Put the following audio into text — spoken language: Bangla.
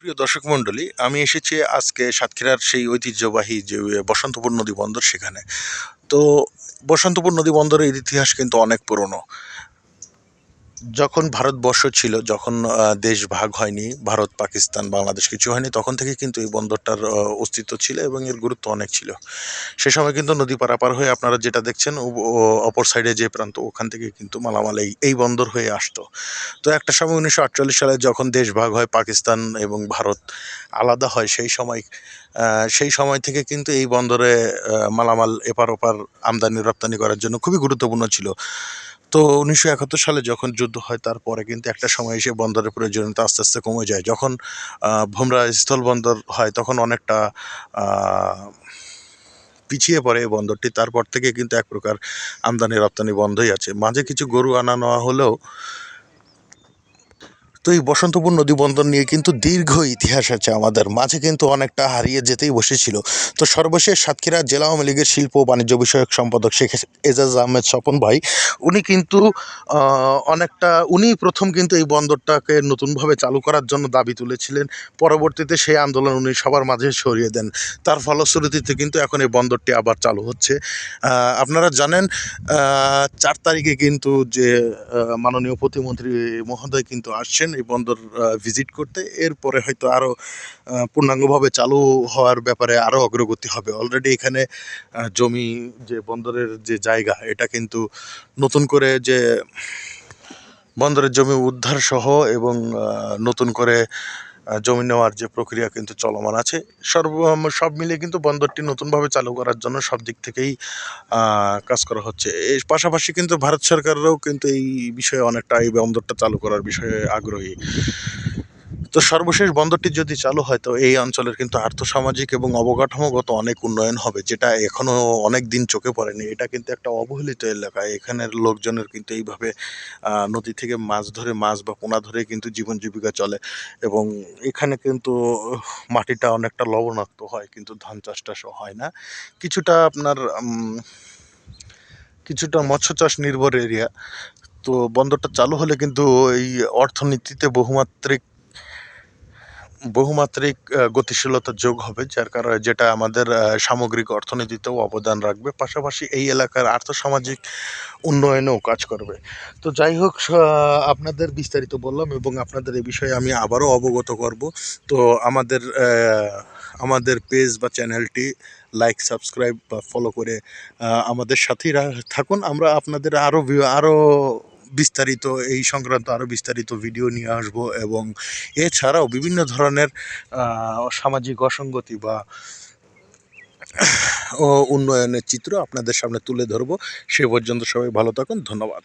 প্রিয় দর্শক মণ্ডলী, আমি এসেছি আজকে সাতক্ষীরার সেই ঐতিহ্যবাহী যে বসন্তপুর নদী বন্দর সেখানে। তো বসন্তপুর নদী বন্দরের ইতিহাস কিন্তু অনেক পুরনো। যখন ভারতবর্ষ ছিল, যখন দেশ ভাগ হয়নি, ভারত পাকিস্তান বাংলাদেশ কিছু হয়নি, তখন থেকে কিন্তু এই বন্দরটার অস্তিত্ব ছিল এবং এর গুরুত্ব অনেক ছিল। সে সময় কিন্তু নদী পারাপার হয়ে আপনারা যেটা দেখছেন অপর সাইডে যে প্রান্ত, ওখান থেকে কিন্তু মালামাল এই বন্দর হয়ে আসতো। তো একটা সময় 1948 সালে যখন দেশ ভাগ হয়, পাকিস্তান এবং ভারত আলাদা হয়, সেই সময় থেকে কিন্তু এই বন্দরে মালামাল এপার ওপার আমদানি রপ্তানি করার জন্য খুবই গুরুত্বপূর্ণ ছিল। তো 1971 সালে যখন যুদ্ধ হয়, তারপরে কিন্তু একটা সময় এসে বন্দরের প্রয়োজনীয়তা আস্তে আস্তে কমে যায়। যখন ভোমরা স্থল বন্দর হয়, তখন অনেকটা আহ, পিছিয়ে পড়ে এই বন্দরটি। তারপর থেকে কিন্তু এক প্রকার আমদানি রপ্তানি বন্ধই আছে, মাঝে কিছু গরু আনা নেওয়া হলেও। তো এই বসন্তপুর নদী বন্দর নিয়ে কিন্তু দীর্ঘ ইতিহাস আছে আমাদের মাঝে, কিন্তু অনেকটা হারিয়ে যেতেই বসেছিল। তো সর্বশেষ সাতক্ষীরা জেলা আওয়ামী লীগের শিল্প ও বাণিজ্য বিষয়ক সম্পাদক শেখ এজাজ আহমেদ স্বপন ভাই, উনি কিন্তু উনি প্রথম কিন্তু এই বন্দরটাকে নতুনভাবে চালু করার জন্য দাবি তুলেছিলেন। পরবর্তীতে সেই আন্দোলন উনি সবার মাঝে ছড়িয়ে দেন। তার ফলশ্রুতিতে কিন্তু এখন এই বন্দরটি আবার চালু হচ্ছে। আপনারা জানেন, 4 তারিখে কিন্তু যে মাননীয় প্রতিমন্ত্রী মহোদয় কিন্তু আসছেন এই বন্দর ভিজিট করতে। এরপরে হয়তো আরও পূর্ণাঙ্গভাবে চালু হওয়ার ব্যাপারে আরও অগ্রগতি হবে। অলরেডি এখানে জমি, যে বন্দরের যে জায়গা, এটা কিন্তু নতুন করে যে বন্দরের জমি উদ্ধার সহ এবং নতুন করে জমি নেওয়ার যে প্রক্রিয়া কিন্তু চলমান আছে। সব মিলিয়ে কিন্তু বন্দরটি নতুনভাবে চালু করার জন্য সব দিক থেকেই কাজ করা হচ্ছে। এর পাশাপাশি কিন্তু ভারত সরকাররাও কিন্তু এই বিষয়ে অনেকটা, এই বন্দরটা চালু করার বিষয়ে আগ্রহী। তো সর্বশেষ বন্দরটি যদি চালু হয়, তো এই অঞ্চলের কিন্তু আর্থসামাজিক এবং অবকাঠামোগত অনেক উন্নয়ন হবে, যেটা এখনও অনেক দিন চোখে পড়েনি। এটা কিন্তু একটা অবহেলিত এলাকা। এখানের লোকজনের কিন্তু এইভাবে নদী থেকে মাছ বা পোনা ধরে কিন্তু জীবন জীবিকা চলে। এবং এখানে কিন্তু মাটিটা অনেকটা লবণাক্ত হয়, কিন্তু ধান চাষটা হয় না। কিছুটা আপনার কিছুটা মৎস্য চাষ নির্ভর এরিয়া। তো বন্দরটা চালু হলে কিন্তু এই অর্থনীতিতে বহুমাত্রিক গতিশীলতা যোগ হবে, যার কারণে যেটা আমাদের সামগ্রিক অর্থনীতিতেও অবদান রাখবে, পাশাপাশি এই এলাকার আর্থসামাজিক উন্নয়নেও কাজ করবে। তো যাই হোক, আপনাদের বিস্তারিত বললাম এবং আপনাদের এই বিষয়ে আমি আবারও অবগত করব। তো আমাদের পেজ বা চ্যানেলটি লাইক, সাবস্ক্রাইব বা ফলো করে আমাদের সাথেই থাকুন। আমরা আপনাদের আরও বিস্তারিত, এই সংক্রান্ত আরও বিস্তারিত ভিডিও নিয়ে আসব এবং এছাড়াও বিভিন্ন ধরনের সামাজিক অসঙ্গতি বা উন্নয়নের চিত্র আপনাদের সামনে তুলে ধরব। সে পর্যন্ত সবাই ভালো থাকুন। ধন্যবাদ।